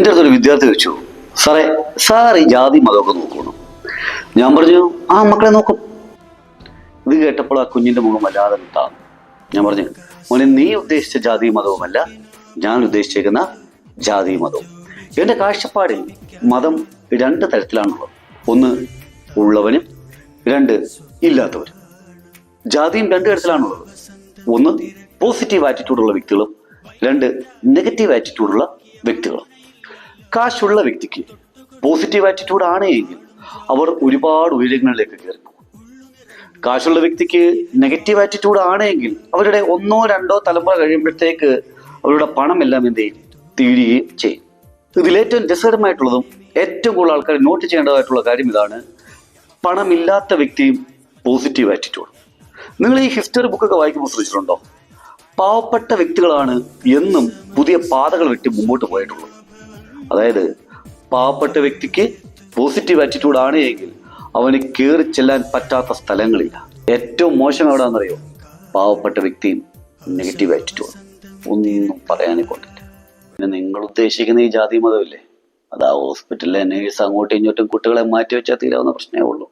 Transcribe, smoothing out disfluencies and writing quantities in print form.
എൻ്റെ അടുത്തൊരു വിദ്യാർത്ഥി ചോദിച്ചു, സാറേ സാർ ഈ ജാതി മതമൊക്കെ നോക്കണം. ഞാൻ പറഞ്ഞു, ആ മക്കളെ നോക്കും. ഇത് കേട്ടപ്പോൾ ആ കുഞ്ഞിന്റെ മുഖം വല്ലാതെ വിട്ടാണ്. ഞാൻ പറഞ്ഞു, മോനെ നീ ഉദ്ദേശിച്ച ജാതി മതവുമല്ല ഞാൻ ഉദ്ദേശിച്ചിരിക്കുന്ന ജാതി മതവും. എൻ്റെ കാഴ്ചപ്പാടിൽ മതം രണ്ട് തരത്തിലാണുള്ളത്. ഒന്ന് ഉള്ളവനും രണ്ട് ഇല്ലാത്തവരും. ജാതിയും രണ്ട് തരത്തിലാണുള്ളത്. ഒന്ന് പോസിറ്റീവ് ആറ്റിറ്റ്യൂഡുള്ള വ്യക്തികളും രണ്ട് നെഗറ്റീവ് ആറ്റിറ്റ്യൂഡുള്ള വ്യക്തികളും. കാശുള്ള വ്യക്തിക്ക് പോസിറ്റീവ് ആറ്റിറ്റ്യൂഡ് ആണ് എങ്കിൽ അവർ ഒരുപാട് ഉയരങ്ങളിലേക്ക് കയറി പോകും. കാശുള്ള വ്യക്തിക്ക് നെഗറ്റീവ് ആറ്റിറ്റ്യൂഡ് ആണ് എങ്കിൽ അവരുടെ ഒന്നോ രണ്ടോ തലമുറ കഴിയുമ്പോഴത്തേക്ക് അവരുടെ പണം എല്ലാം എന്ത് ചെയ്യും, തീരുകയും ചെയ്യും. ഇതിലേറ്റവും രസകരമായിട്ടുള്ളതും ഏറ്റവും കൂടുതൽ ആൾക്കാർ നോട്ട് ചെയ്യേണ്ടതായിട്ടുള്ള കാര്യം ഇതാണ്: പണമില്ലാത്ത വ്യക്തിയും പോസിറ്റീവ് ആറ്റിറ്റ്യൂഡ്. നിങ്ങൾ ഈ ഹിസ്റ്ററി ബുക്കൊക്കെ വായിക്കുമ്പോൾ ശ്രദ്ധിച്ചിട്ടുണ്ടോ? പാവപ്പെട്ട വ്യക്തികളാണ് എന്നും പുതിയ പാതകൾ വെട്ടി മുമ്പോട്ട് പോയിട്ടുള്ളത്. അതായത് പാവപ്പെട്ട വ്യക്തിക്ക് പോസിറ്റീവ് ആറ്റിറ്റ്യൂഡ് ആണ് എങ്കിൽ അവന് കയറി ചെല്ലാൻ പറ്റാത്ത സ്ഥലങ്ങളില്ല. ഏറ്റവും മോശം എവിടെയാണെന്നറിയോ? പാവപ്പെട്ട വ്യക്തിയും നെഗറ്റീവ് ആറ്റിറ്റ്യൂഡ്. ഒന്നും പറയാനേ കൊണ്ടില്ല. പിന്നെ നിങ്ങൾ ഉദ്ദേശിക്കുന്ന ഈ ജാതി മതമില്ലേ, അത് ആ ഹോസ്പിറ്റലിലെ നേഴ്സ് അങ്ങോട്ടും ഇങ്ങോട്ടും കുട്ടികളെ മാറ്റി വെച്ചാൽ തീരാവുന്ന പ്രശ്നമേ ഉള്ളൂ.